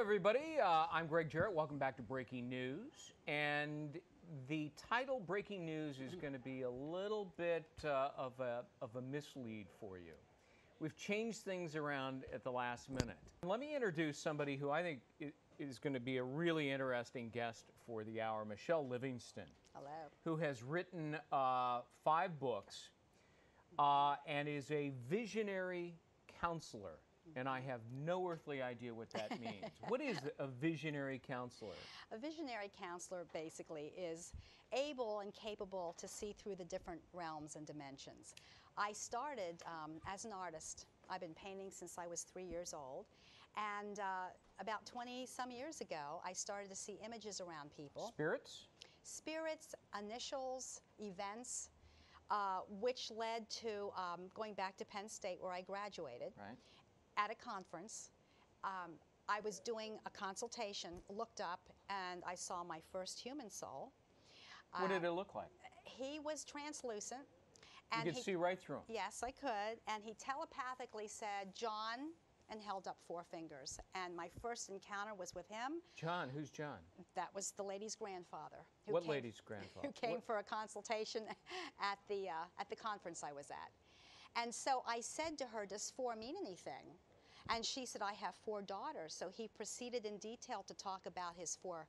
everybody. I'm Gregg Jarret. Welcome back to Breaking News. And the title, Breaking News, is going to be a little bit of a mislead for you. We've changed things around at the last minute. Let me introduce somebody who I think is going to be a really interesting guest for the hour, Michele Livingston. Hello. Who has written 5 books and is a visionary counselor. And I have no earthly idea what that means. What is a visionary counselor? A visionary counselor basically is able and capable to see through the different realms and dimensions. I started as an artist. I've been painting since I was 3 years old. And about 20-some years ago, I started to see images around people. Spirits? Spirits, initials, events, which led to going back to Penn State where I graduated. Right. At a conference, I was doing a consultation, looked up, and I saw my first human soul. What did it look like? He was translucent. And you could see right through him? Yes, I could. And he telepathically said, John, and held up 4 fingers. And my first encounter was with him. John? Who's John? That was the lady's grandfather. What lady's grandfather? Who came for a consultation at the conference I was at. And so I said to her, does 4 mean anything? And she said, I have 4 daughters. So he proceeded in detail to talk about his 4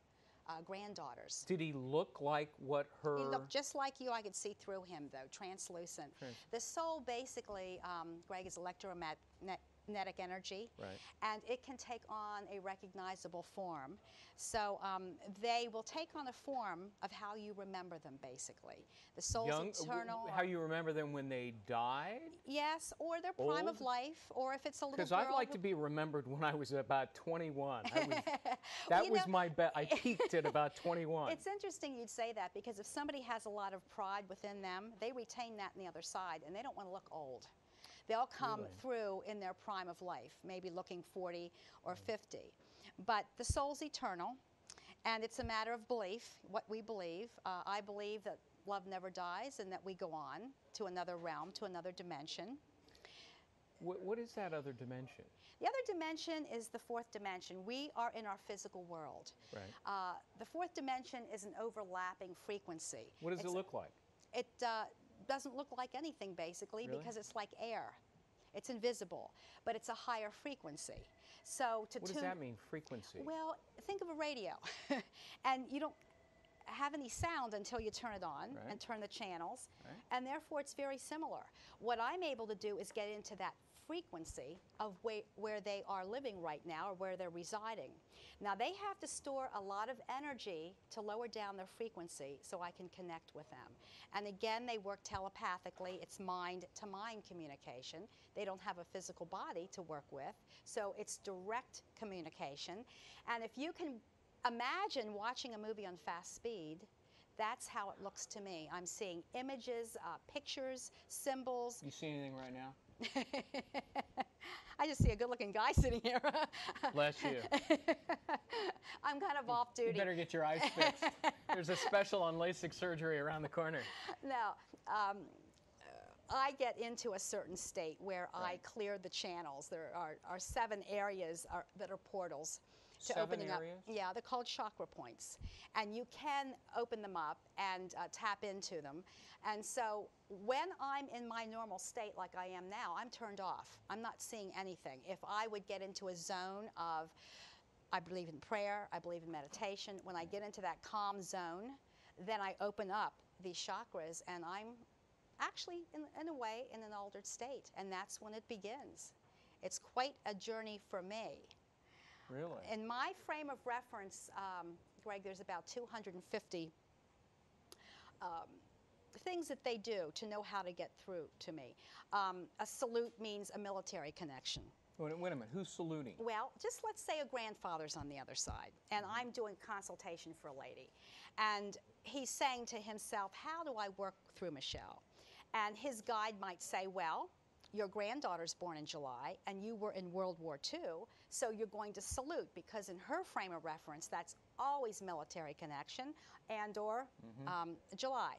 granddaughters. Did he look like what her... He looked just like you. I could see through him, though, translucent. The soul basically, Greg, is electromagnetic energy, right. And it can take on a recognizable form. So they will take on a form of how you remember them, basically. The soul's eternal. How you remember them when they died? Yes, or their prime of life, or if it's a little girl. Because I'd like to be remembered when I was about 21. That was my bet. I peaked at about 21. It's interesting you'd say that, because if somebody has a lot of pride within them, they retain that on the other side, and they don't want to look old. They'll come through in their prime of life, maybe looking 40 or 50. But the soul's eternal, and it's a matter of belief, what we believe. I believe that love never dies and that we go on to another realm, to another dimension. What is that other dimension? The other dimension is the 4th dimension. We are in our physical world. Right. The 4th dimension is an overlapping frequency. What does it look like? It doesn't look like anything, basically, because it's like air. It's invisible, but it's a higher frequency. So to what does that mean, frequency? Well, think of a radio, and you don't have any sound until you turn it on and turn the channels, and therefore it's very similar. What I'm able to do is get into that frequency of where they are living right now, or where they're residing. Now they have to store a lot of energy to lower down their frequency so I can connect with them. And again, they work telepathically. It's mind-to-mind communication. They don't have a physical body to work with, so it's direct communication. And if you can imagine watching a movie on fast speed, that's how it looks to me. I'm seeing images, pictures, symbols. You see anything right now? I just see a good-looking guy sitting here. Bless you. I'm kind of off duty. You better get your eyes fixed. There's a special on LASIK surgery around the corner. No. I get into a certain state where I clear the channels. There are 7 areas that are portals to opening up. Yeah, they're called chakra points. And you can open them up and tap into them. And so when I'm in my normal state like I am now, I'm turned off. I'm not seeing anything. If I would get into a zone of, I believe in prayer, I believe in meditation, when I get into that calm zone, then I open up these chakras, and I'm actually, in a way, in an altered state, and that's when it begins. It's quite a journey for me. Really? In my frame of reference, Greg, there's about 250 things that they do to know how to get through to me. A salute means a military connection. Wait a minute, who's saluting? Well, just let's say a grandfather's on the other side, and I'm doing consultation for a lady, and he's saying to himself, how do I work through Michele? And his guide might say, well, your granddaughter's born in July, and you were in World War II, so you're going to salute, because in her frame of reference, that's always military connection and or July.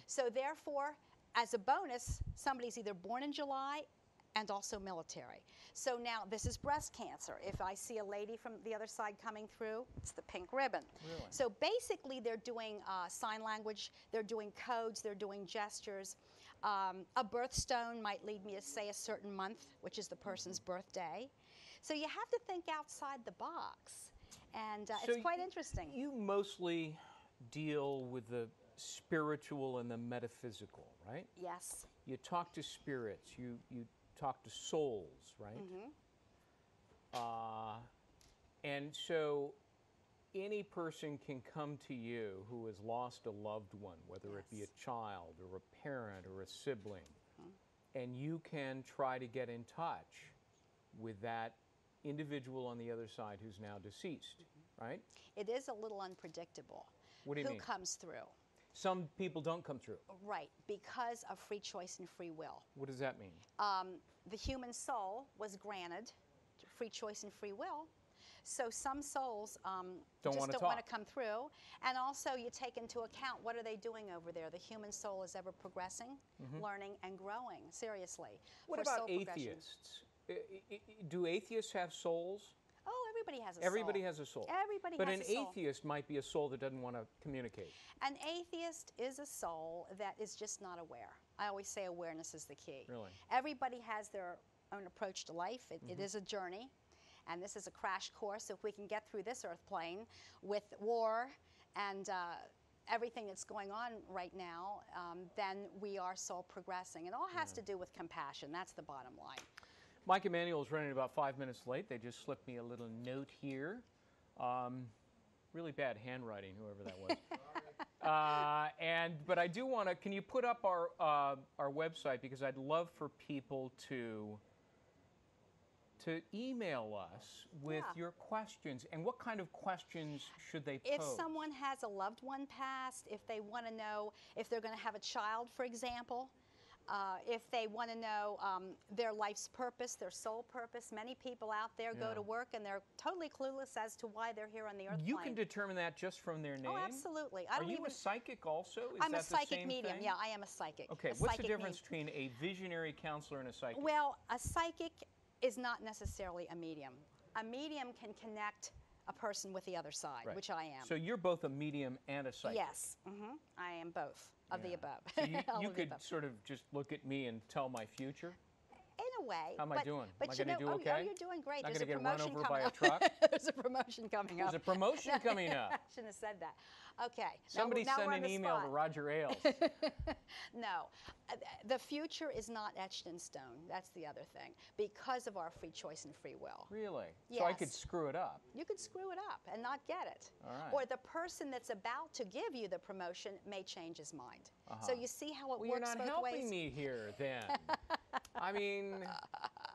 So therefore, as a bonus, somebody's either born in July and also military. So now this is breast cancer. If I see a lady from the other side coming through, it's the pink ribbon. Really? So basically they're doing sign language, they're doing codes, they're doing gestures. A birthstone might lead me to say a certain month, which is the person's birthday. So you have to think outside the box. And so it's quite interesting. You mostly deal with the spiritual and the metaphysical, right? Yes. You talk to spirits, you talk to souls, right? And so any person can come to you who has lost a loved one, whether it be a child or a parent or a sibling, and you can try to get in touch with that individual on the other side who's now deceased, right? It is a little unpredictable. What do you mean? Who comes through? Some people don't come through. Right, because of free choice and free will. What does that mean? The human soul was granted free choice and free will. So some souls just don't want to come through. And also you take into account, what are they doing over there? The human soul is ever progressing, learning, and growing, seriously. What about atheists? Do atheists have souls? Oh, everybody has a soul. Everybody has a soul. Everybody but has a soul. But an atheist might be a soul that doesn't want to communicate. An atheist is a soul that is just not aware. I always say awareness is the key. Really? Everybody has their own approach to life. It is a journey. And this is a crash course. If we can get through this earth plane with war and everything that's going on right now, then we are soul progressing. It all has to do with compassion. That's the bottom line. Mike Emanuel is running about 5 minutes late. They just slipped me a little note here. Really bad handwriting, whoever that was. But I do want to, can you put up our website, because I'd love for people to email us with your questions. And what kind of questions should they pose? If someone has a loved one passed, if they want to know if they're going to have a child, for example, if they want to know their life's purpose, their soul purpose. Many people out there go to work and they're totally clueless as to why they're here on the earth plane. You can determine that just from their name? Oh, absolutely. Are you a psychic also? I'm a psychic medium. Yeah, I am a psychic. Okay, what's the difference between a visionary counselor and a psychic? Well, a psychic is not necessarily a medium. A medium can connect a person with the other side, which I am. So you're both a medium and a psychic? Yes, I am both of the above. So you could sort of just look at me and tell my future? In a way. How am I doing? But am I going to do okay? Oh, you're doing great. Not There's going a to get run promotion over by a coming up. truck? There's a promotion coming up. There's a promotion coming up. I shouldn't have said that. Okay. Somebody now send we're an on the email spot. to Roger Ailes. No. The future is not etched in stone. That's the other thing. Because of our free choice and free will. Really? Yes. So I could screw it up? You could screw it up and not get it. All right. Or the person that's about to give you the promotion may change his mind. So you see how it works both ways? Well, you're not helping me here then. I mean,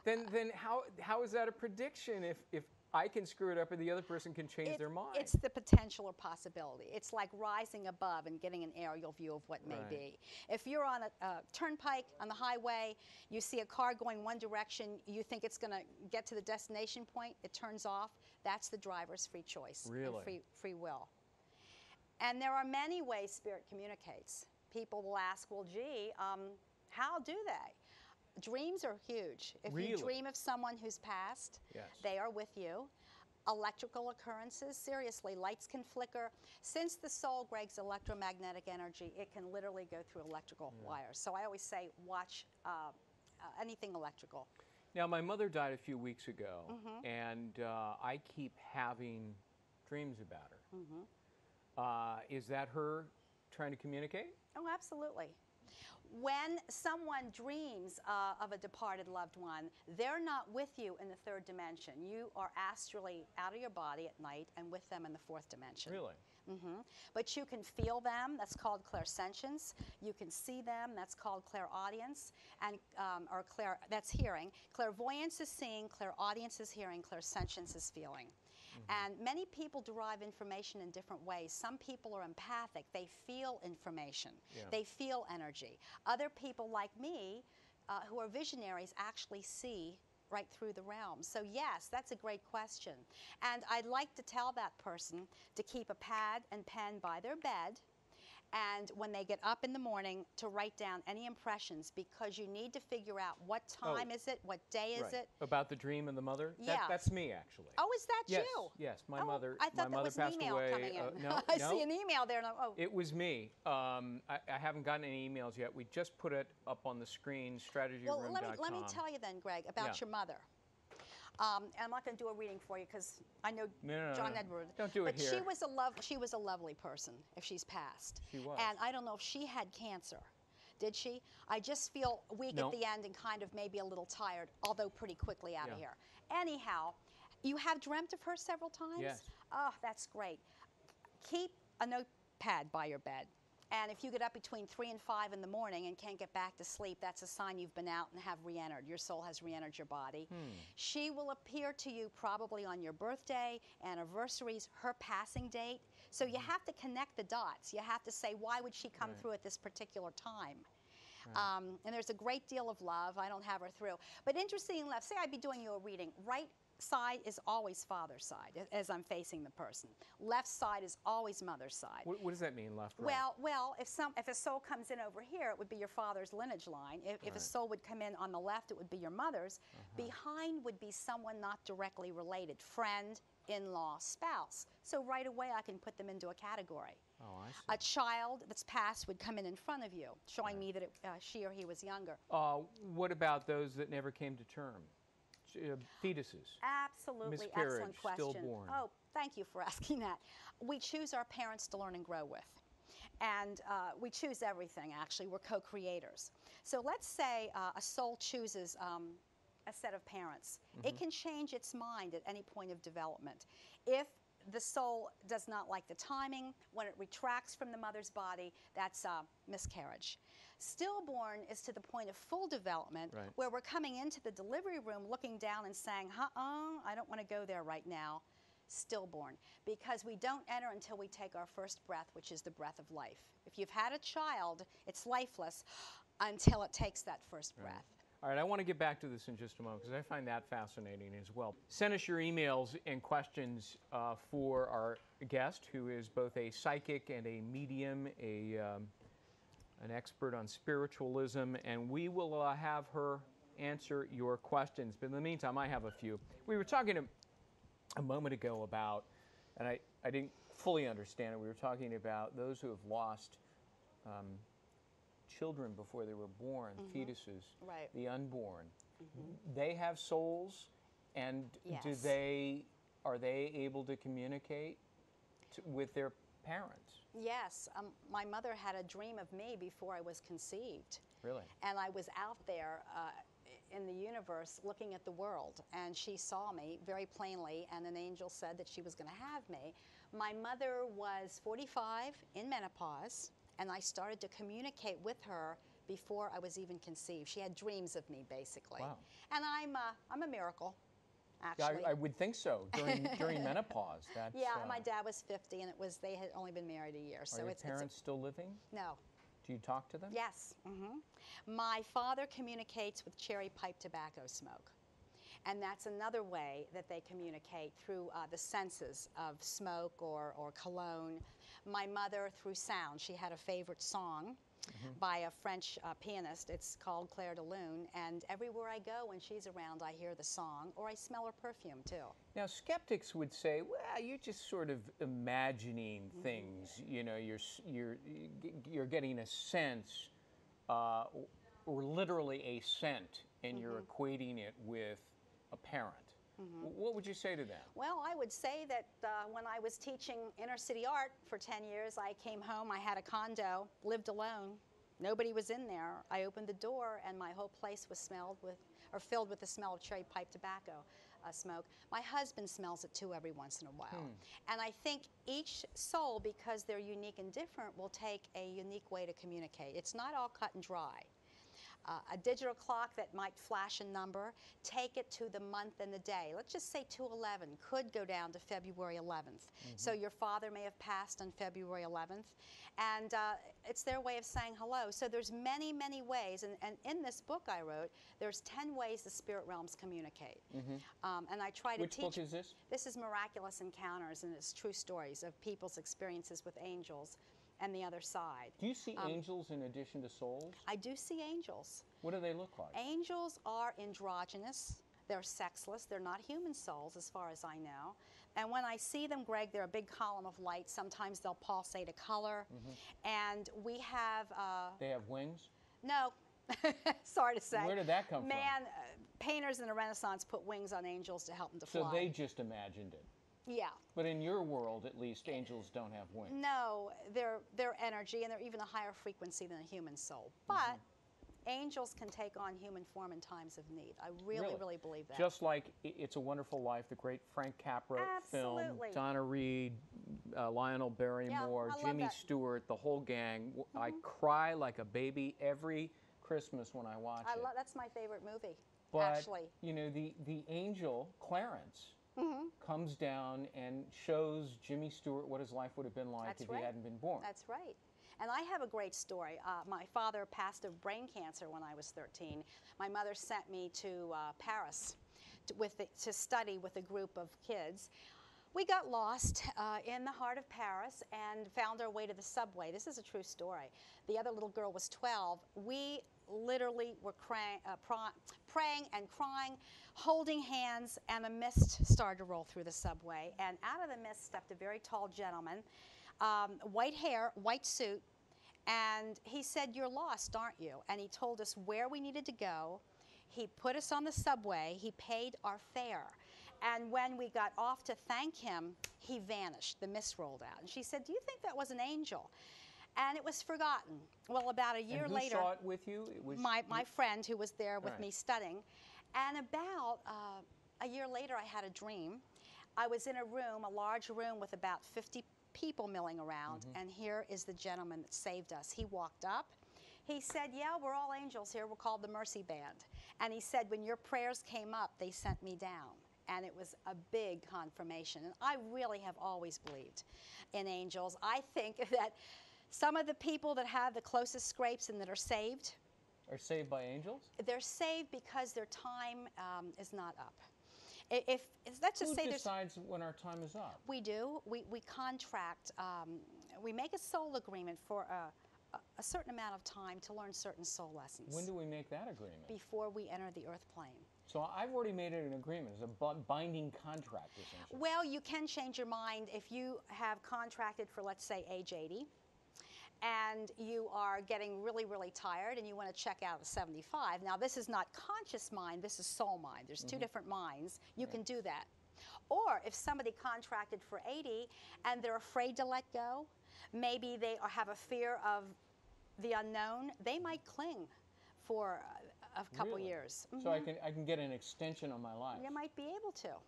then how is that a prediction if I can screw it up and the other person can change their mind? It's the potential or possibility. It's like rising above and getting an aerial view of what may be. If you're on a turnpike on the highway, you see a car going one direction, you think it's going to get to the destination point, it turns off. That's the driver's free choice and free will. And there are many ways Spirit communicates. People will ask, well, gee, how do they? Dreams are huge. If you dream of someone who's passed, they are with you. Electrical occurrences, seriously, lights can flicker. Since the soul, Gregg's electromagnetic energy, it can literally go through electrical wires. So I always say, watch anything electrical. Now, my mother died a few weeks ago, and I keep having dreams about her. Is that her trying to communicate? Oh, absolutely. When someone dreams of a departed loved one, they're not with you in the third dimension. You are astrally out of your body at night and with them in the fourth dimension. Really? But you can feel them. That's called clairsentience. You can see them. That's called clairaudience, and that's hearing. Clairvoyance is seeing. Clairaudience is hearing. Clairsentience is feeling. And many people derive information in different ways. Some people are empathic. They feel information. They feel energy. Other people like me, who are visionaries, actually see right through the realm. So yes, that's a great question. And I'd like to tell that person to keep a pad and pen by their bed and when they get up in the morning to write down any impressions, because you need to figure out what time is it, what day is it. About the dream of the mother? Yeah. That's me, actually. Oh, is that yes, you? Yes, my oh, mother. I thought my mother that was passed an email away. coming in. No, I see an email there. And it was me. I haven't gotten any emails yet. We just put it up on the screen, strategyroom.com. Well, let me tell you then, Greg, about your mother. And I'm not going to do a reading for you because I know John Edward. Don't do it here. But she was a lovely person if she's passed. She was. And I don't know if she had cancer. Did she? I just feel weak at the end and kind of maybe a little tired, although pretty quickly out of here. Anyhow, you have dreamt of her several times? Yes. Oh, that's great. Keep a notepad by your bed. And if you get up between 3 and 5 in the morning and can't get back to sleep, that's a sign you've been out and have re-entered. Your soul has re-entered your body. She will appear to you probably on your birthday, anniversaries, her passing date. So you have to connect the dots. You have to say, why would she come through at this particular time? And there's a great deal of love. I don't have her through. But interesting enough, say I'd be doing you a reading. Right side is always father's side, as I'm facing the person. Left side is always mother's side. What does that mean, left, right? Well, if a soul comes in over here, it would be your father's lineage line. If a soul would come in on the left, it would be your mother's. Behind would be someone not directly related, friend, in-law, spouse. So right away, I can put them into a category. Oh, I see. A child that's passed would come in front of you, showing me that she or he was younger. What about those that never came to term? Fetuses? Absolutely, Miscarriage, excellent question. stillborn. Oh, thank you for asking that. We choose our parents to learn and grow with. And we choose everything, actually. We're co-creators. So let's say a soul chooses a set of parents. It can change its mind at any point of development. If the soul does not like the timing, when it retracts from the mother's body, that's miscarriage. Stillborn is to the point of full development, where we're coming into the delivery room looking down and saying, I don't want to go there right now. Stillborn, because we don't enter until we take our first breath, which is the breath of life. If you've had a child, it's lifeless until it takes that first breath. All right, I want to get back to this in just a moment because I find that fascinating as well. Send us your emails and questions for our guest, who is both a psychic and a medium, an expert on spiritualism, and we will have her answer your questions. But in the meantime, I have a few. We were talking a moment ago about, and I didn't fully understand it, we were talking about those who have lost children before they were born, fetuses, the unborn. They have souls, and are they able to communicate with their parents? Yes. My mother had a dream of me before I was conceived. Really? And I was out there in the universe looking at the world, and she saw me very plainly, and an angel said that she was going to have me. My mother was 45 in menopause, and I started to communicate with her before I was even conceived. She had dreams of me, basically. Wow. And I'm a miracle, actually. I would think so, during menopause. That's, yeah, my dad was 50, and they had only been married a year. Are your parents still living? No. Do you talk to them? Yes. My father communicates with cherry pipe tobacco smoke. And that's another way that they communicate, through the senses of smoke or cologne. My mother, through sound. She had a favorite song by a French pianist. It's called Clair de Lune. And everywhere I go when she's around, I hear the song, or I smell her perfume, too. Now, skeptics would say, well, you're just sort of imagining things. You know, you're getting a sense, or literally a scent, and you're equating it with a parent. What would you say to that? Well, I would say that when I was teaching inner city art for 10 years, I came home, I had a condo, lived alone. Nobody was in there. I opened the door, and my whole place was filled with the smell of cherry pipe tobacco smoke. My husband smells it too every once in a while. And I think each soul, because they're unique and different, will take a unique way to communicate. It's not all cut and dry. A digital clock that might flash a number, take it to the month and the day. Let's just say 2/11 could go down to February 11th. So your father may have passed on February 11th, and it's their way of saying hello. So there's many, many ways, and in this book I wrote, there's 10 ways the spirit realms communicate. And I try to teach. Which book is this? This is Miraculous Encounters, and it's true stories of people's experiences with angels and the other side. Do you see angels in addition to souls? I do see angels. What do they look like? Angels are androgynous. They're sexless. They're not human souls, as far as I know. And when I see them, Greg, they're a big column of light. Sometimes they'll pulsate a color. And we have... they have wings? No. Sorry to say. Where did that come from? Man, painters in the Renaissance put wings on angels to help them to fly. So they just imagined it? Yeah. But in your world, at least, angels don't have wings. No, they're energy, and they're even a higher frequency than a human soul. But angels can take on human form in times of need. I really believe that. Just like It's a Wonderful Life, the great Frank Capra film, Donna Reed, Lionel Barrymore, Jimmy Stewart, the whole gang. I cry like a baby every Christmas when I watch it. That's my favorite movie, but, actually. You know, the angel, Clarence, comes down and shows Jimmy Stewart what his life would have been like if he hadn't been born. That's right. And I have a great story. My father passed of brain cancer when I was 13. My mother sent me to Paris to study with a group of kids. We got lost in the heart of Paris and found our way to the subway. This is a true story. The other little girl was 12. We literally were praying and crying, holding hands, and a mist started to roll through the subway. And out of the mist stepped a very tall gentleman, white hair, white suit, and he said, "You're lost, aren't you?" And he told us where we needed to go. He put us on the subway. He paid our fare. And when we got off to thank him, he vanished. The mist rolled out. And she said, "Do you think that was an angel?" And it was forgotten. Well, about a year later... And who saw it with you? It was my friend who was there with me studying. And about a year later, I had a dream. I was in a room, a large room with about 50 people milling around, and here is the gentleman that saved us. He walked up. He said, "Yeah, we're all angels here. We're called the Mercy Band." And he said, "When your prayers came up, they sent me down." And it was a big confirmation. And I really have always believed in angels. I think that some of the people that have the closest scrapes and that are saved by angels? They're saved because their time is not up. Let's just say who decides when our time is up? We do. We contract. We make a soul agreement for a certain amount of time to learn certain soul lessons. When do we make that agreement? Before we enter the earth plane. So I've already made it an agreement. It's a binding contract, essentially. Well, you can change your mind if you have contracted for, let's say, age 80, and you are getting really, really tired and you want to check out at 75. Now, this is not conscious mind, this is soul mind. There's two different minds. You can do that. Or if somebody contracted for 80 and they're afraid to let go, maybe they have a fear of the unknown, they might cling for a couple years. So I can get an extension on my life. You might be able to.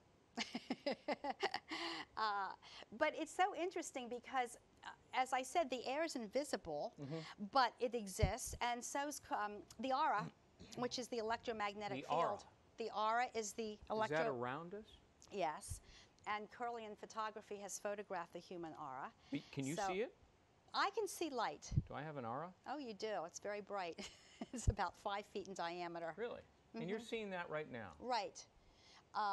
But it's so interesting because, as I said, the air is invisible, but it exists, and so's the aura, which is the electromagnetic field. The aura is the Is that around us? Yes, and Kirlian photography has photographed the human aura. Can you see it? I can see light. Do I have an aura? Oh, you do. It's very bright. It's about 5 feet in diameter. Really? And you're seeing that right now? Right.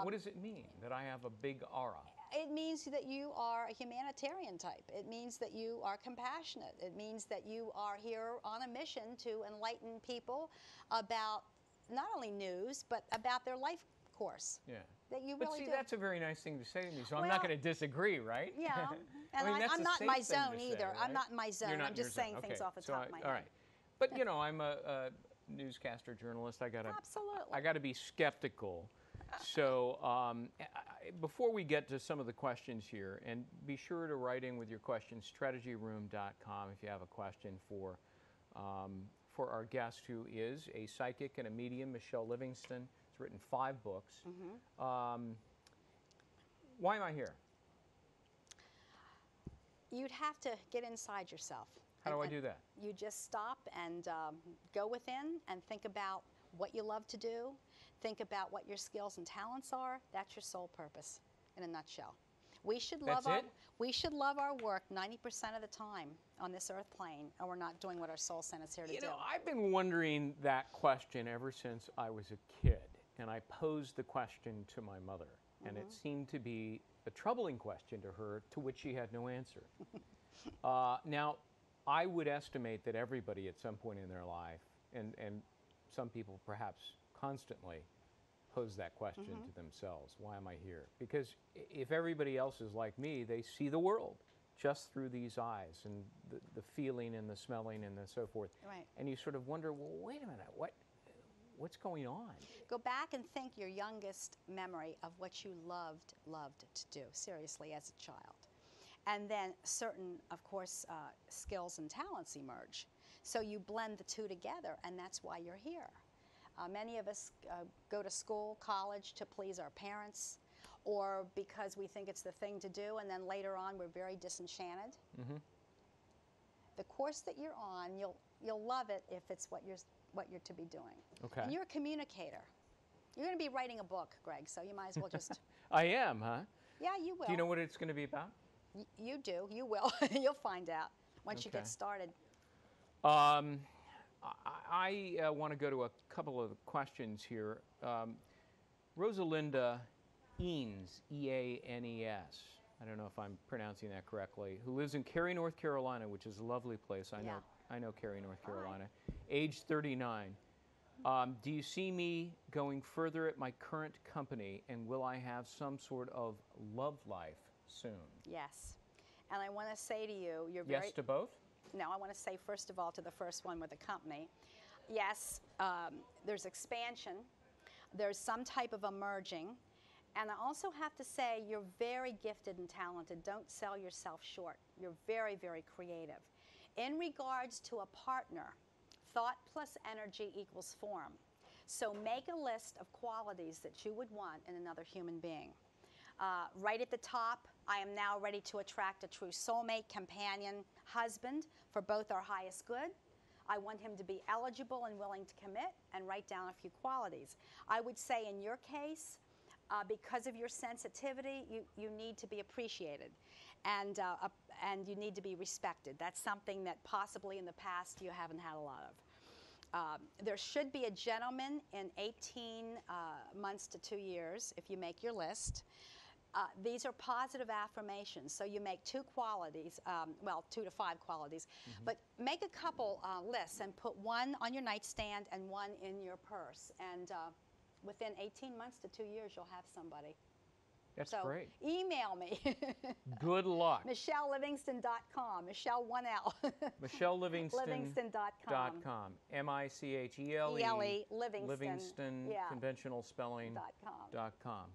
What does it mean that I have a big aura? It means that you are a humanitarian type. It means that you are compassionate. It means that you are here on a mission to enlighten people about not only news, but about their life course. Yeah. That you but really see, do. that's a very nice thing to say to me, so I'm not going to disagree, right? Yeah. And I mean, I'm not in my zone say, either. right? I'm not in my zone. You're not I'm just saying things off the top of my head. All right. But, you know, I'm a newscaster, journalist. Absolutely. I got to be skeptical. So before we get to some of the questions here, and be sure to write in with your questions, strategyroom.com, if you have a question for our guest, who is a psychic and a medium, Michele Livingston. Has written 5 books. Why am I here? You'd have to get inside yourself. How do I do that? You just stop and go within and think about what you love to do. Think about what your skills and talents are. That's your soul purpose in a nutshell. We should love our work 90% of the time on this earth plane, and we're not doing what our soul sent us here to do. You know, I've been wondering that question ever since I was a kid, and I posed the question to my mother, and it seemed to be a troubling question to her, to which she had no answer. Now, I would estimate that everybody at some point in their life, and some people perhaps constantly, pose that question to themselves. Why am I here? Because if everybody else is like me, they see the world just through these eyes and the feeling and the smelling and the so forth. Right. And you sort of wonder, well, wait a minute, what's going on? Go back and think your youngest memory of what you loved to do, seriously, as a child. And then certain, of course, skills and talents emerge. So you blend the two together, and that's why you're here. Many of us go to school, college to please our parents, or because we think it's the thing to do, and then later on we're very disenchanted. The course that you're on, you'll love it if it's what you're to be doing. Okay. And you're a communicator. You're going to be writing a book, Greg, so you might as well just... I am, huh? Yeah, you will. Do you know what it's going to be about? You do. You will. You'll find out once you get started. I want to go to a couple of questions here. Rosalinda Eanes, E-A-N-E-S, I don't know if I'm pronouncing that correctly, who lives in Cary, North Carolina, which is a lovely place. I know Cary, North Carolina. Age 39. Do you see me going further at my current company, and will I have some sort of love life soon? Yes. And I want to say to you, you're very... Yes to both? No, I want to say, first of all, to the first one with the company, yes, there's expansion. There's some type of emerging. And I also have to say, you're very gifted and talented. Don't sell yourself short. You're very, very creative. In regards to a partner, thought plus energy equals form. So make a list of qualities that you would want in another human being. Right at the top, I am now ready to attract a true soulmate, companion, husband for both our highest good. I want him to be eligible and willing to commit, and write down a few qualities. I would say in your case, because of your sensitivity, you need to be appreciated, and you need to be respected. That's something that possibly in the past you haven't had a lot of. There should be a gentleman in 18 months to 2 years if you make your list. These are positive affirmations, so you make 2 qualities, well, 2 to 5 qualities, but make a couple lists and put one on your nightstand and one in your purse, and within 18 months to 2 years, you'll have somebody. That's so great. Email me. Good luck. MichelleLivingston.com. Michelle 1L. MichelleLivingston.com. M-I-C-H-E-L-E. Livingston. Yeah. Conventional spelling. .com.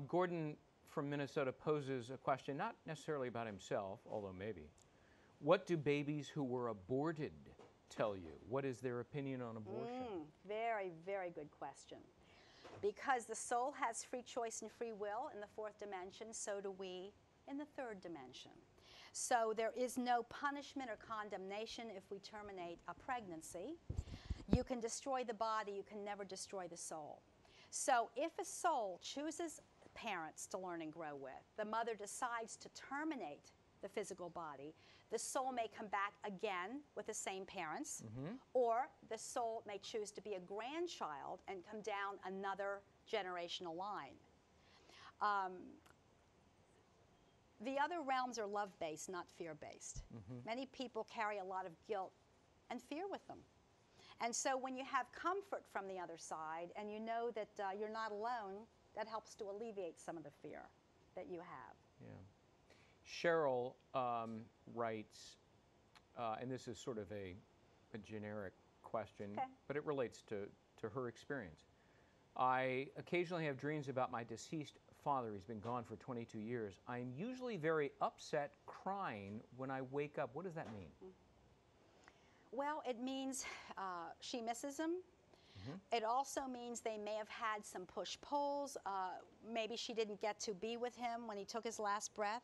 Gordon from Minnesota poses a question, not necessarily about himself, although maybe. What do babies who were aborted tell you? What is their opinion on abortion? Very, very good question. Because the soul has free choice and free will in the 4th dimension, so do we in the 3rd dimension. So there is no punishment or condemnation if we terminate a pregnancy. You can destroy the body, you can never destroy the soul. So if a soul chooses parents to learn and grow with, the mother decides to terminate the physical body, the soul may come back again with the same parents, or the soul may choose to be a grandchild and come down another generational line. The other realms are love-based, not fear-based. Many people carry a lot of guilt and fear with them. And so when you have comfort from the other side and you know that you're not alone, that helps to alleviate some of the fear that you have. Yeah. Cheryl writes, and this is sort of a generic question, but it relates to her experience. I occasionally have dreams about my deceased father. He's been gone for 22 years. I'm usually very upset, crying when I wake up. What does that mean? Well, it means she misses him. It also means they may have had some push-pulls. Maybe she didn't get to be with him when he took his last breath.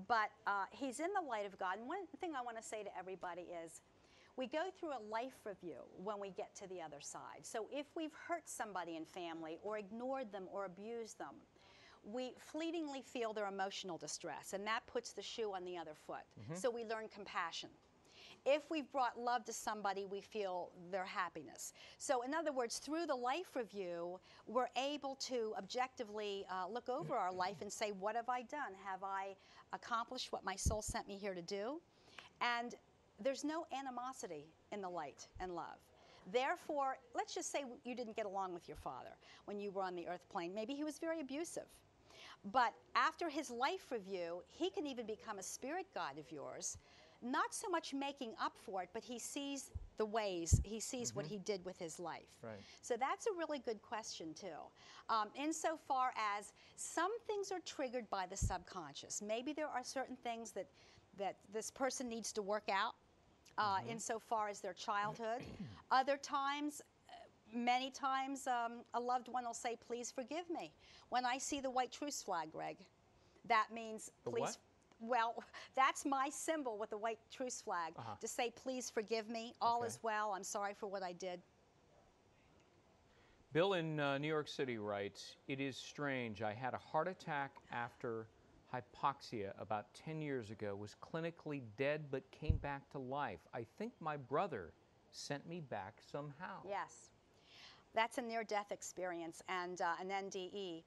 But he's in the light of God. And one thing I want to say to everybody is, we go through a life review when we get to the other side. So if we've hurt somebody in family or ignored them or abused them, we fleetingly feel their emotional distress, and that puts the shoe on the other foot. So we learn compassion. If we've brought love to somebody, we feel their happiness. So in other words, through the life review, we're able to objectively look over our life and say, what have I done? Have I accomplished what my soul sent me here to do? And there's no animosity in the light and love. Therefore, let's just say you didn't get along with your father when you were on the earth plane. Maybe he was very abusive. But after his life review, he can even become a spirit guide of yours, not so much making up for it, but he sees the ways, he sees what he did with his life. Right. So that's a really good question, too. Insofar as some things are triggered by the subconscious. Maybe there are certain things that this person needs to work out insofar as their childhood. Other times, many times, a loved one will say, please forgive me. When I see the white truce flag, Greg, that means the please. What? Well, that's my symbol with the white truce flag, to say, please forgive me. All is well. I'm sorry for what I did. Bill in New York City writes, it is strange. I had a heart attack after hypoxia about 10 years ago, was clinically dead but came back to life. I think my brother sent me back somehow. Yes. That's a near-death experience and an NDE.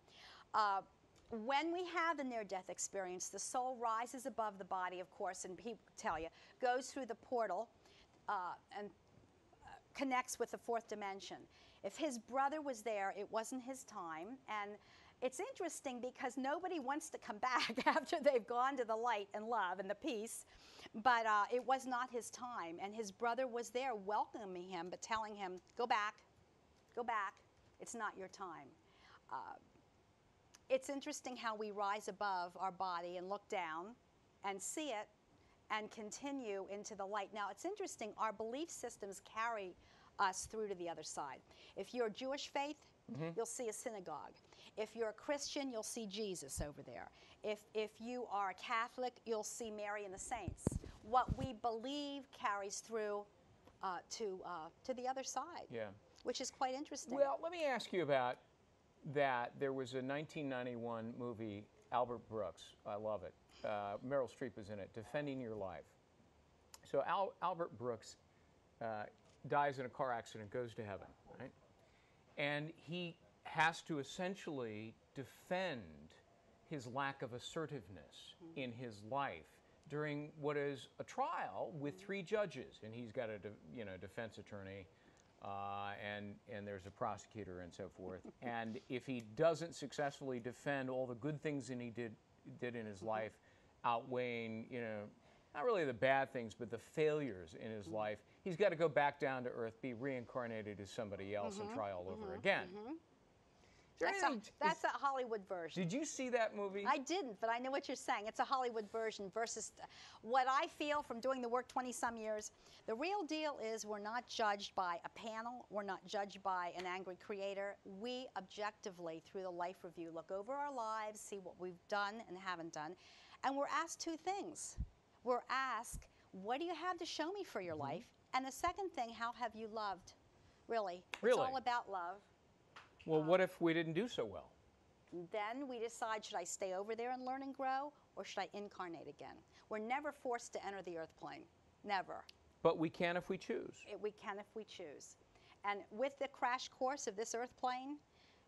When we have a near-death experience, the soul rises above the body, of course, and he tell you, goes through the portal and connects with the fourth dimension. If his brother was there, it wasn't his time. And it's interesting because nobody wants to come back after they've gone to the light and love and the peace, but it was not his time. And his brother was there welcoming him, but telling him, go back, it's not your time. It's interesting how we rise above our body and look down and see it and continue into the light. Now, it's interesting, our belief systems carry us through to the other side. If you're a Jewish faith, you'll see a synagogue. If you're a Christian, you'll see Jesus over there. If you are a Catholic, you'll see Mary and the saints. What we believe carries through to the other side, which is quite interesting. Well, let me ask you about that. There was a 1991 movie, Albert Brooks. I love it. Meryl Streep was in it, Defending Your Life. So Albert Brooks dies in a car accident, goes to heaven, right? And he has to essentially defend his lack of assertiveness in his life during what is a trial with 3 judges, and he's got a defense attorney, and there's a prosecutor and so forth. And if he doesn't successfully defend all the good things that he did in his life, outweighing, not really the bad things, but the failures in his life, he's got to go back down to earth, be reincarnated as somebody else, and try all over again. That's a Hollywood version. Did you see that movie? I didn't, but I know what you're saying. It's a Hollywood version versus what I feel from doing the work 20-some years. The real deal is we're not judged by a panel. We're not judged by an angry creator. We objectively, through the life review, look over our lives, see what we've done and haven't done, and we're asked 2 things. We're asked, what do you have to show me for your life? And the second thing, how have you loved? Really. It's all about love. Well, what if we didn't do so well? Then we decide, should I stay over there and learn and grow, or should I incarnate again? We're never forced to enter the earth plane. Never. But we can if we choose. We can if we choose. And with the crash course of this earth plane,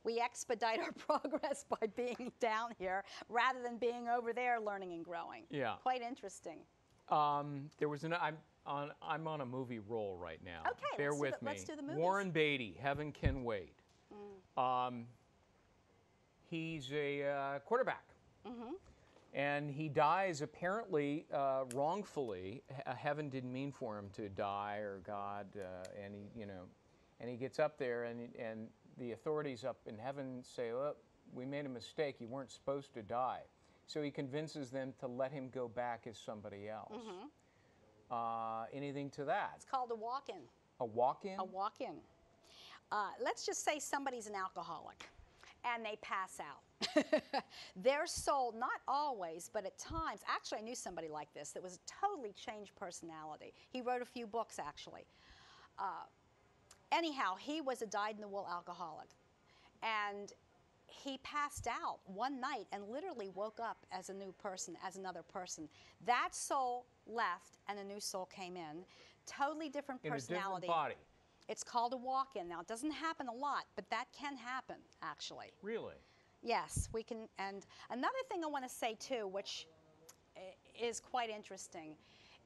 we expedite our progress by being down here rather than being over there learning and growing. Yeah. Quite interesting. There was I'm on a movie roll right now. Okay, Bear with me. Let's do the movies. Warren Beatty, Heaven Can Wait. He's a quarterback. And he dies apparently wrongfully. Heaven didn't mean for him to die, or God, and he gets up there, and the authorities up in heaven say, "Oh, we made a mistake. You weren't supposed to die." So he convinces them to let him go back as somebody else. Anything to that? It's called a walk-in. A walk-in? A walk-in. Let's just say somebody's an alcoholic and they pass out. Their soul, not always, but at times, actually I knew somebody like this that was a totally changed personality. He wrote a few books, actually. Anyhow, he was a dyed-in-the-wool alcoholic. And he passed out one night and literally woke up as a new person, as another person. That soul left and a new soul came in. Totally different personality. In a different body. It's called a walk-in. Now, it doesn't happen a lot, but that can happen, actually. Really? Yes, we can. And another thing I want to say, too, which is quite interesting,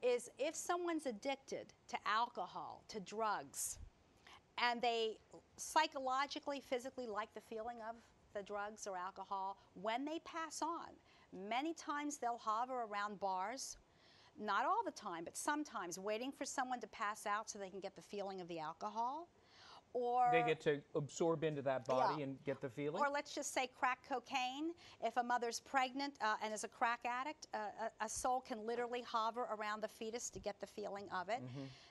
is if someone's addicted to alcohol, to drugs, and they psychologically, physically like the feeling of the drugs or alcohol, when they pass on, many times they'll hover around bars, not all the time, but sometimes, waiting for someone to pass out so they can get the feeling of the alcohol. Or they get to absorb into that body and get the feeling? Or let's just say crack cocaine. If a mother's pregnant and is a crack addict, a soul can literally hover around the fetus to get the feeling of it.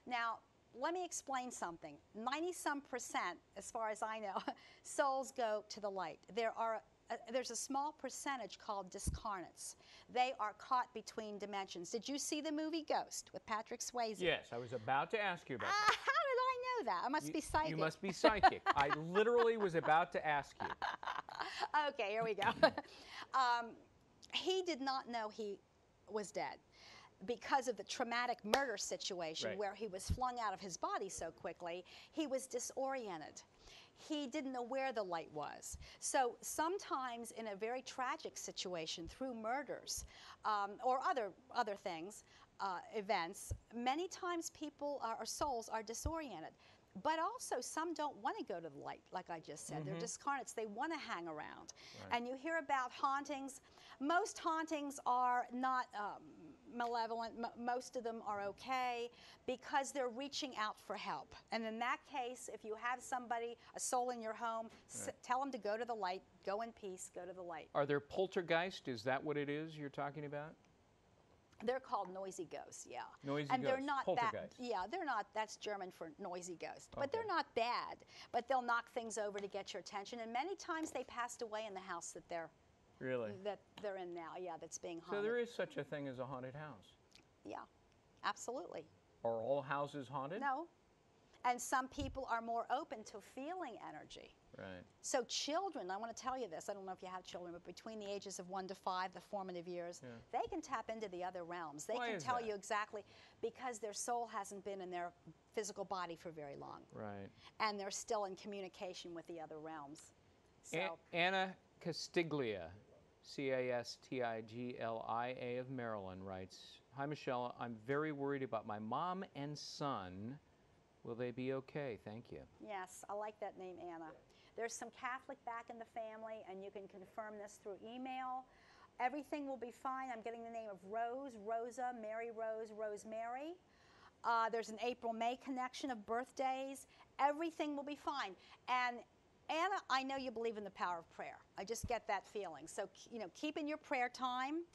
Now, let me explain something. 90-some%, as far as I know, souls go to the light. There's a small percentage called discarnates. They are caught between dimensions. Did you see the movie Ghost with Patrick Swayze? Yes, I was about to ask you about that. How did I know that? I must be psychic. You must be psychic. I literally was about to ask you. Okay, here we go. He did not know he was dead because of the traumatic murder situation where he was flung out of his body so quickly. He was disoriented. He didn't know where the light was. So sometimes in a very tragic situation, through murders or other things, events, many times people or souls are disoriented. But also some don't want to go to the light, like I just said. They're discarnates. They want to hang around. And you hear about hauntings. Most hauntings are not malevolent. Most of them are okay because they're reaching out for help. And in that case, if you have somebody, a soul in your home, tell them to go to the light, go in peace, go to the light. Are there poltergeists? Is that what it is you're talking about? They're called noisy ghosts, yeah. Noisy and ghosts, they're not poltergeist. they're not, that's German for noisy ghost. But they're not bad, but they'll knock things over to get your attention. And many times they passed away in the house that they're in now, that's being haunted. So there is such a thing as a haunted house? Yeah, absolutely. Are all houses haunted? No. And some people are more open to feeling energy. Right. So children, I want to tell you this, I don't know if you have children, but between the ages of 1 to 5, the formative years, they can tap into the other realms. They can tell you exactly, because their soul hasn't been in their physical body for very long. Right. And they're still in communication with the other realms. So Anna Castiglia, Castiglia of Maryland, writes, "Hi, Michelle. I'm very worried about my mom and son. Will they be okay? Thank you." Yes, I like that name, Anna. There's some Catholic back in the family, and you can confirm this through email. Everything will be fine. I'm getting the name of Rose, Rosa, Mary Rose, Rosemary. There's an April-May connection of birthdays. Everything will be fine. And Anna, I know you believe in the power of prayer. I just get that feeling. So, keep in your prayer time.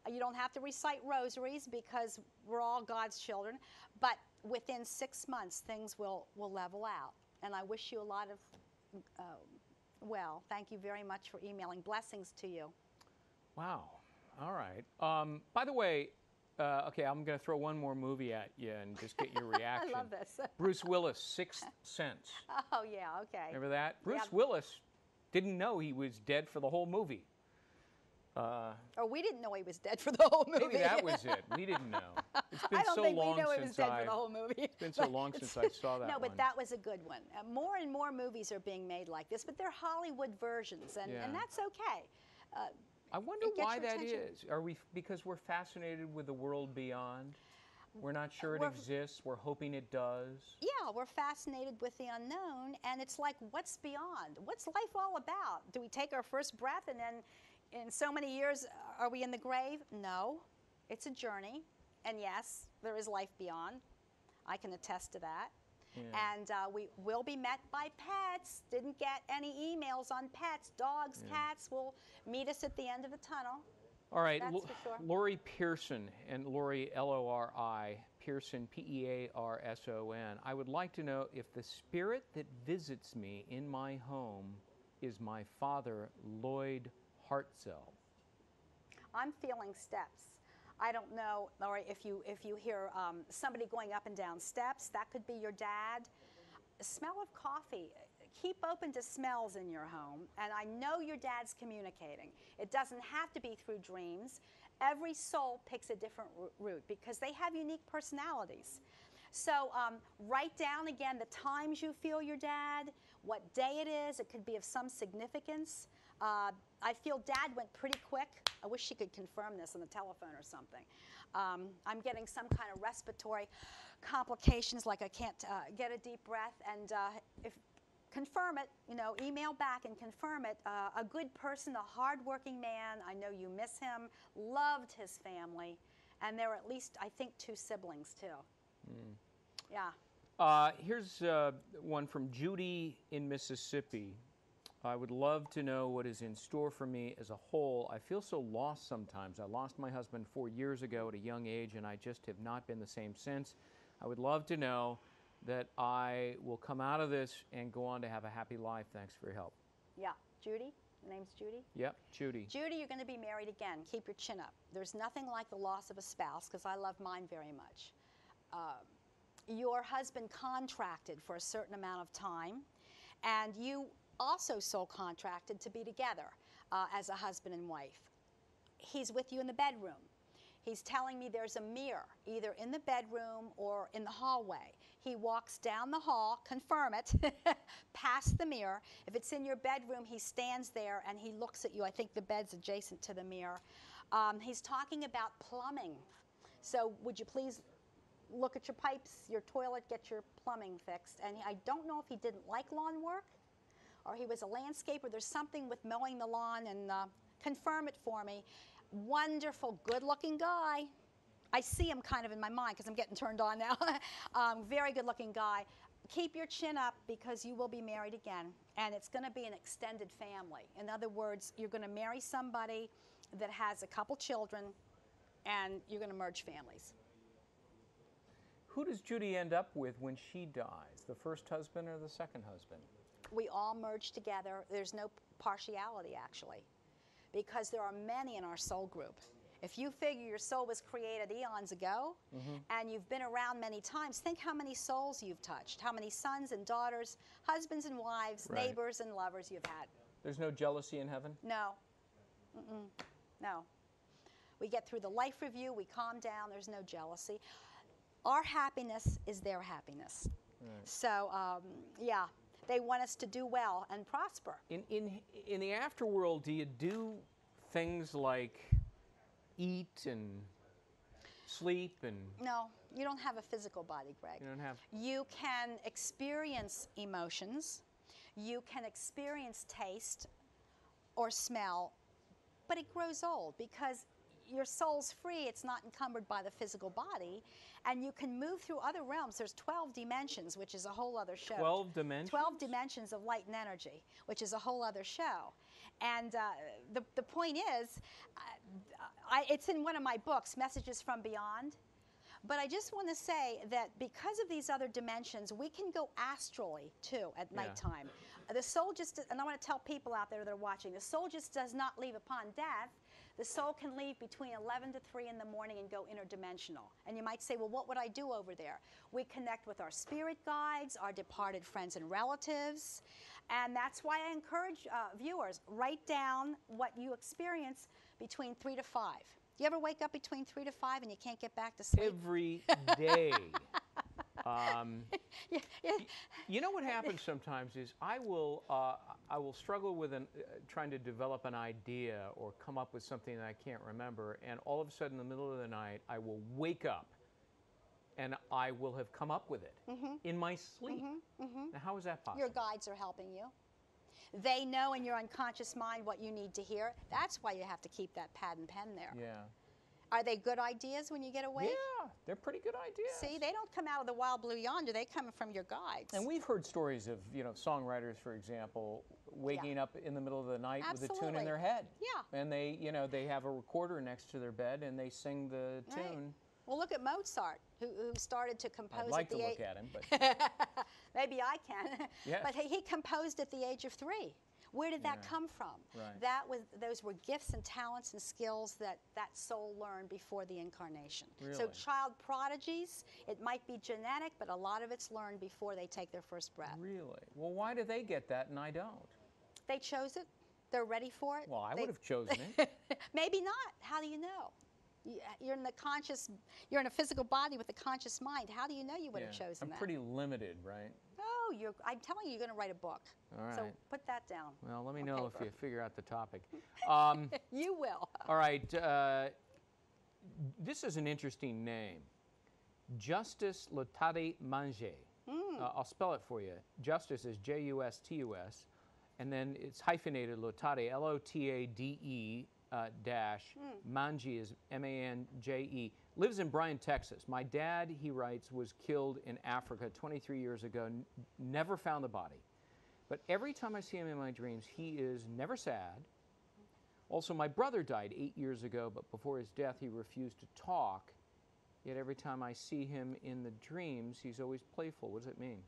You don't have to recite rosaries because we're all God's children. But within 6 months, things will level out. And I wish you a lot of, thank you very much for emailing. Blessings to you. Wow. All right. By the way, okay, I'm going to throw one more movie at you and just get your reaction. I love this. Bruce Willis, Sixth Sense. Oh, yeah, okay. Remember that? Bruce Willis didn't know he was dead for the whole movie. Or we didn't know he was dead for the whole movie. Maybe that was it. We didn't know. It's been so long since It's been so long since I saw that. No, but that was a good one. More and more movies are being made like this, but they're Hollywood versions, and that's okay. I wonder why that is. Are we because we're fascinated with the world beyond? We're not sure it exists. We're hoping it does. Yeah, we're fascinated with the unknown, and it's like, what's beyond? What's life all about? Do we take our first breath and then in so many years, are we in the grave? No. It's a journey. And yes, there is life beyond. I can attest to that. Yeah. And we will be met by pets. Didn't get any emails on pets. Dogs, cats will meet us at the end of the tunnel. All right. That's for sure. Lori Pearson, and Lori, Lori, Pearson, Pearson. I would like to know if the spirit that visits me in my home is my father, Lloyd Hartzell. I'm feeling steps. I don't know, Lori, if you hear somebody going up and down steps, that could be your dad. Smell of coffee. Keep open to smells in your home, and I know your dad's communicating. It doesn't have to be through dreams. Every soul picks a different route because they have unique personalities. So write down again the times you feel your dad, what day it is. It could be of some significance. I feel Dad went pretty quick. I wish she could confirm this on the telephone or something. I'm getting some kind of respiratory complications, like I can't get a deep breath. And if confirm it, you know, email back and confirm it. A good person, a hardworking man. I know you miss him. Loved his family, and there were at least, I think, 2 siblings too. Yeah. Here's one from Judy in Mississippi. I would love to know what is in store for me as a whole. I feel so lost sometimes. I lost my husband 4 years ago at a young age, and I just have not been the same since. I would love to know that I will come out of this and go on to have a happy life. Thanks for your help. Yeah. Judy? The name's Judy? Yep, Judy. Judy, you're going to be married again. Keep your chin up. There's nothing like the loss of a spouse, because I love mine very much. Your husband contracted for a certain amount of time, and you also soul contracted to be together as a husband and wife. He's with you in the bedroom. He's telling me there's a mirror, either in the bedroom or in the hallway. He walks down the hall, confirm it, past the mirror. If it's in your bedroom, he stands there and he looks at you. I think the bed's adjacent to the mirror. He's talking about plumbing. So would you please look at your pipes, your toilet, get your plumbing fixed. And I don't know if he didn't like lawn work or he was a landscaper. There's something with mowing the lawn, and confirm it for me. Wonderful, good-looking guy. I see him kind of in my mind because I'm getting turned on now. Very good-looking guy. Keep your chin up, because you will be married again, and it's going to be an extended family. In other words, you're going to marry somebody that has a couple children, and you're going to merge families. Who does Judy end up with when she dies? The first husband or the second husband? We all merge together. There's no partiality, actually, because there are many in our soul group. If you figure your soul was created eons ago, and you've been around many times, think how many souls you've touched, how many sons and daughters, husbands and wives, neighbors and lovers you've had. There's no jealousy in heaven? No. No. We get through the life review, we calm down, there's no jealousy. Our happiness is their happiness. So, yeah, they want us to do well and prosper. In the afterworld, do you do things like eat and sleep and... No, you don't have a physical body, Greg. You don't have... You can experience emotions. You can experience taste or smell, but it grows old because your soul's free. It's not encumbered by the physical body, and you can move through other realms. There's 12 dimensions, which is a whole other show. 12 dimensions? 12 dimensions of light and energy, which is a whole other show. And the point is, it's in one of my books, Messages from Beyond. But I just want to say that because of these other dimensions, we can go astrally, too, at nighttime. The soul just, and I want to tell people out there that are watching, the soul just does not leave upon death. The soul can leave between 11 to 3 in the morning and go interdimensional. And you might say, well, what would I do over there? We connect with our spirit guides, our departed friends and relatives. And that's why I encourage viewers, write down what you experience between 3 to 5. You ever wake up between 3 to 5 and you can't get back to sleep? Every day. You know what happens sometimes is I will struggle with trying to develop an idea or come up with something that I can't remember, and all of a sudden in the middle of the night I will wake up and I will have come up with it in my sleep. Now, how is that possible? Your guides are helping you. They know in your unconscious mind what you need to hear. That's why you have to keep that pad and pen there. Yeah. Are they good ideas when you get awake? Yeah, they're pretty good ideas. See, they don't come out of the wild blue yonder. They come from your guides. And we've heard stories of, songwriters, for example, waking up in the middle of the night with a tune in their head. Yeah. And they have a recorder next to their bed and they sing the tune. Well, look at Mozart, who started to compose I'd like at the to look at him, but... Maybe I can. Yes. But he composed at the age of 3. Where did that come from? Right. Those were gifts and talents and skills that soul learned before the incarnation. Really? So child prodigies, it might be genetic, but a lot of it's learned before they take their first breath. Really? Well, why do they get that and I don't? They chose it. They're ready for it. Well, I would have chosen it. Maybe not. How do you know? You're in a physical body with a conscious mind. How do you know you would have chosen that? I'm pretty limited, right? Oh, Oh, I'm telling you, you're going to write a book. All right. So put that down. Well, let me know if you figure out the topic. You will. All right. This is an interesting name. Justice Lotade Mange. I'll spell it for you. Justice is Justus, and then it's hyphenated Lotade, Lotade dash Mange is Manje. Lives in Bryan, Texas. My dad, he writes, was killed in Africa 23 years ago. Never found the body. But every time I see him in my dreams, he is never sad. Also, my brother died 8 years ago, but before his death, he refused to talk. Yet every time I see him in the dreams, he's always playful. What does it mean?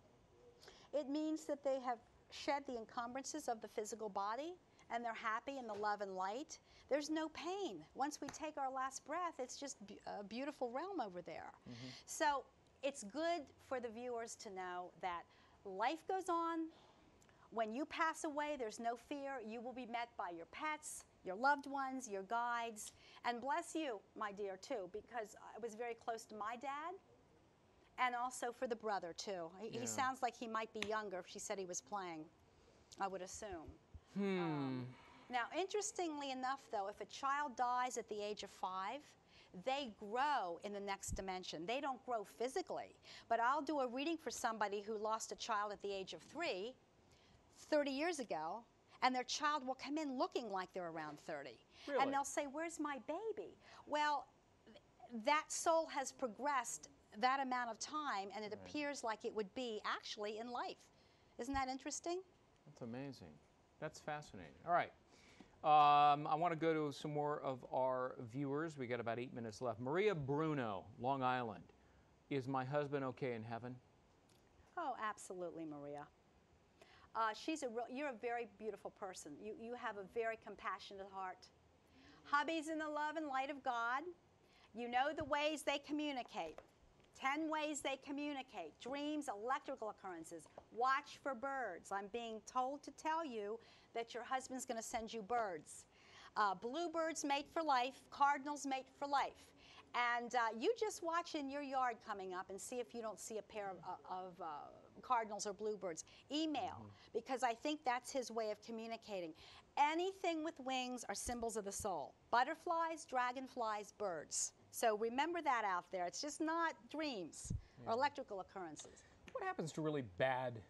It means that they have shed the encumbrances of the physical body, and they're happy in the love and light. There's no pain. Once we take our last breath, it's just a beautiful realm over there. So it's good for the viewers to know that life goes on. When you pass away, there's no fear. You will be met by your pets, your loved ones, your guides. And bless you, my dear, too, because I was very close to my dad, and also for the brother, too. He sounds like he might be younger if she said he was playing, I would assume. Now, interestingly enough, though, if a child dies at the age of 5, they grow in the next dimension. They don't grow physically. But I'll do a reading for somebody who lost a child at the age of 3, 30 years ago, and their child will come in looking like they're around 30. Really? And they'll say, "Where's my baby?" Well, that soul has progressed that amount of time, and it appears like it would be actually in life. Isn't that interesting? That's amazing. That's fascinating. All right. I want to go to some more of our viewers. We got about 8 minutes left. Maria Bruno, Long Island. Is my husband okay in heaven? Oh, absolutely, Maria. You're a very beautiful person. You have a very compassionate heart. Hubby's in the love and light of God. You know the ways they communicate. 10 ways they communicate. Dreams, electrical occurrences. Watch for birds. I'm being told to tell you that your husband's going to send you birds. Bluebirds mate for life. Cardinals mate for life. And you just watch in your yard coming up and see if you don't see a pair of cardinals or bluebirds. Email, because I think that's his way of communicating. Anything with wings are symbols of the soul. Butterflies, dragonflies, birds. So remember that out there. It's just not dreams or electrical occurrences. What happens to really bad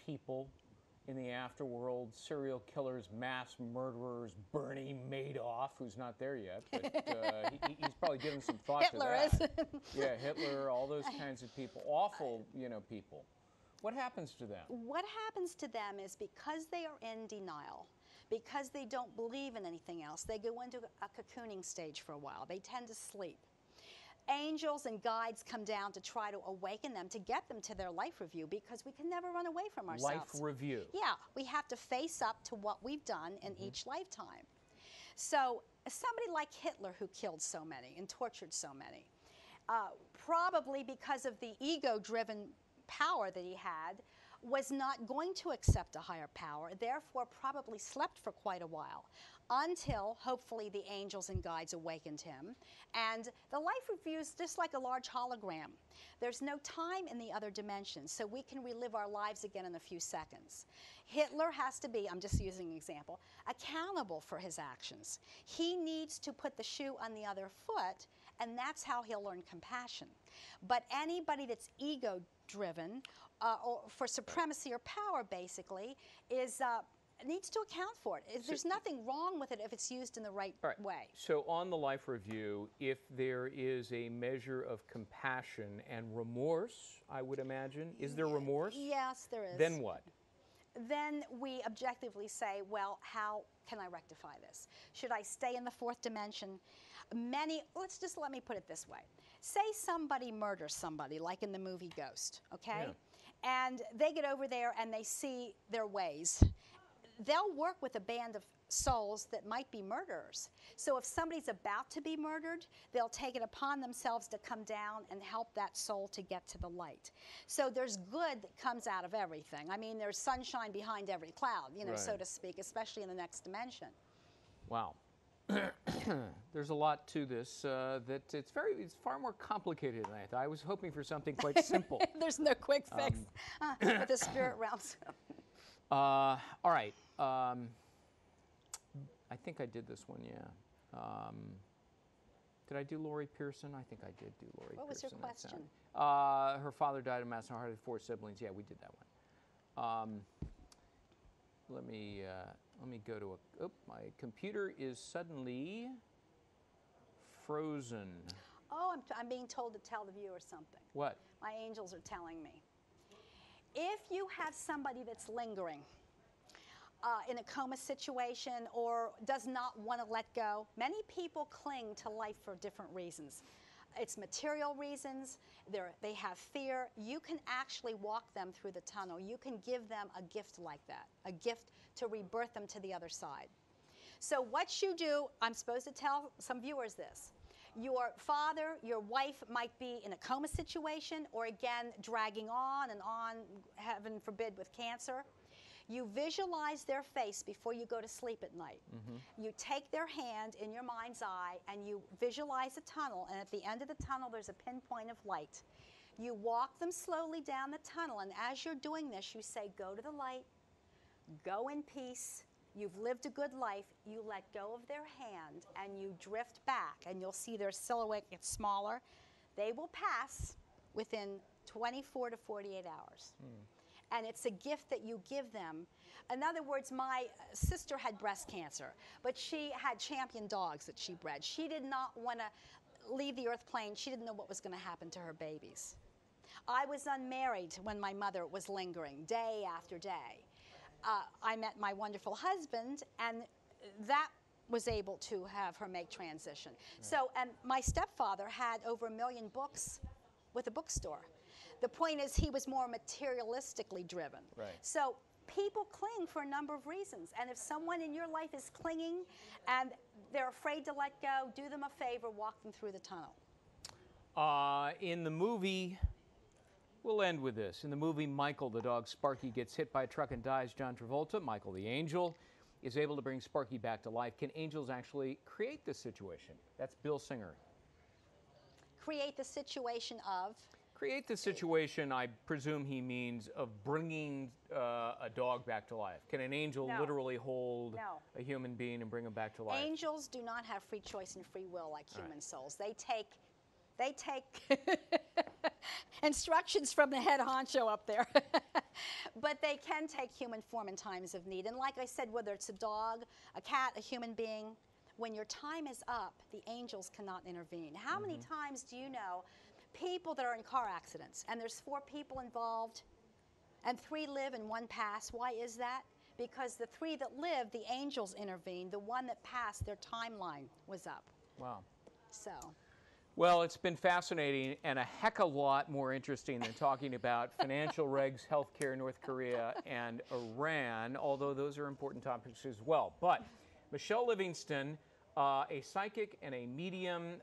people in the afterworld? Serial killers, mass murderers, Bernie Madoff, who's not there yet, but he's probably given some thought to that. Hitler is. Yeah, Hitler, all those kinds of people. Awful, people. What happens to them? What happens to them is because they are in denial, because they don't believe in anything else, they go into a cocooning stage for a while. They tend to sleep. Angels and guides come down to try to awaken them, to get them to their life review, because we can never run away from ourselves. Life review. Yeah, we have to face up to what we've done in each lifetime. So somebody like Hitler, who killed so many and tortured so many, probably because of the ego-driven power that he had, was not going to accept a higher power, therefore probably slept for quite a while, until hopefully the angels and guides awakened him. And the life review is just like a large hologram. There's no time in the other dimensions, so we can relive our lives again in a few seconds. Hitler has to be, I'm just using an example, accountable for his actions. He needs to put the shoe on the other foot, and that's how he'll learn compassion. But anybody that's ego-driven, or for supremacy or power, basically, needs to account for it. There's nothing wrong with it if it's used in the right way. So on the life review, if there is a measure of compassion and remorse, I would imagine, is there remorse? Yes, there is. Then what? Then we objectively say, well, how can I rectify this? Should I stay in the fourth dimension? Let me put it this way. Say somebody murders somebody, like in the movie Ghost, okay? Yeah. And they get over there and they see their ways. They'll work with a band of souls that might be murderers. So if somebody's about to be murdered, they'll take it upon themselves to come down and help that soul to get to the light. So there's good that comes out of everything. I mean, there's sunshine behind every cloud, so to speak, especially in the next dimension. Wow. there's a lot to this. That it's far more complicated than I thought. I was hoping for something quite simple. There's no quick fix with the spirit realms. All right. I think I did this one. Yeah. Did I do Lori Pearson? I think I did do Lori Pearson. What was your question? Her father died of massive heart attack, 4 siblings. Yeah, we did that one. Let me go to a. Oh, my computer is suddenly frozen. Oh, I'm being told to tell the viewer something. What? My angels are telling me. If you have somebody that's lingering in a coma situation or does not want to let go, many people cling to life for different reasons. It's material reasons, they have fear. You can actually walk them through the tunnel. You can give them a gift like that, a gift to rebirth them to the other side. So what you do, I'm supposed to tell some viewers this. Your father, your wife might be in a coma situation or again dragging on and on, heaven forbid, with cancer. You visualize their face before you go to sleep at night. Mm-hmm. You take their hand in your mind's eye and you visualize a tunnel, and at the end of the tunnel there's a pinpoint of light. You walk them slowly down the tunnel, and as you're doing this you say, go to the light, go in peace, you've lived a good life. You let go of their hand and you drift back, and you'll see their silhouette get smaller. They will pass within 24 to 48 hours. And it's a gift that you give them. In other words, my sister had breast cancer, but she had champion dogs that she bred. She did not want to leave the earth plane. She didn't know what was going to happen to her babies. I was unmarried when my mother was lingering, day after day. I met my wonderful husband, and that was able to have her make transition. Right. So, and my stepfather had over 1 million books with a bookstore. The point is, he was more materialistically driven. Right. So people cling for a number of reasons. And if someone in your life is clinging and they're afraid to let go, do them a favor, walk them through the tunnel. In the movie, we'll end with this. In the movie Michael, the dog Sparky gets hit by a truck and dies. John Travolta, Michael the angel, is able to bring Sparky back to life. Can angels actually create this situation? That's Bill Singer. Create the situation of? Create the situation, I presume he means, of bringing a dog back to life. Can an angel literally hold a human being and bring him back to life? Angels do not have free choice and free will like human souls. They take instructions from the head honcho up there. But they can take human form in times of need. And like I said, whether it's a dog, a cat, a human being, when your time is up, the angels cannot intervene. How many times do you know people that are in car accidents, and there's 4 people involved, and 3 live and 1 pass? Why is that? Because the 3 that live, the angels intervened. The 1 that passed, their timeline was up. Wow. So. Well, it's been fascinating and a heck of a lot more interesting than talking about financial regs, healthcare, North Korea, and Iran, although those are important topics as well. But Michele Livingston, a psychic and a medium,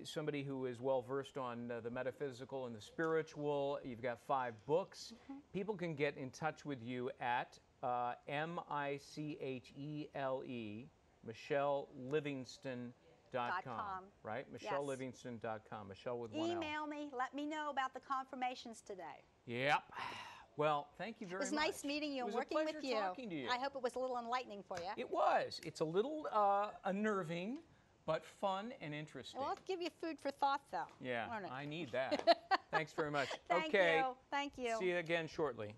somebody who is well-versed on the metaphysical and the spiritual. You've got 5 books. People can get in touch with you at Michele, MichelleLivingston.com. Right? MichelleLivingston.com. Michele with 1 L. Email me. Let me know about the confirmations today. Yep. Well, thank you very much. It was nice meeting you and working with you. Talking to you. I hope it was a little enlightening for you. It was. It's a little unnerving, but fun and interesting. Well, I'll give you food for thought, though. Yeah, I need that. Thanks very much. Thank you. Thank you. See you again shortly.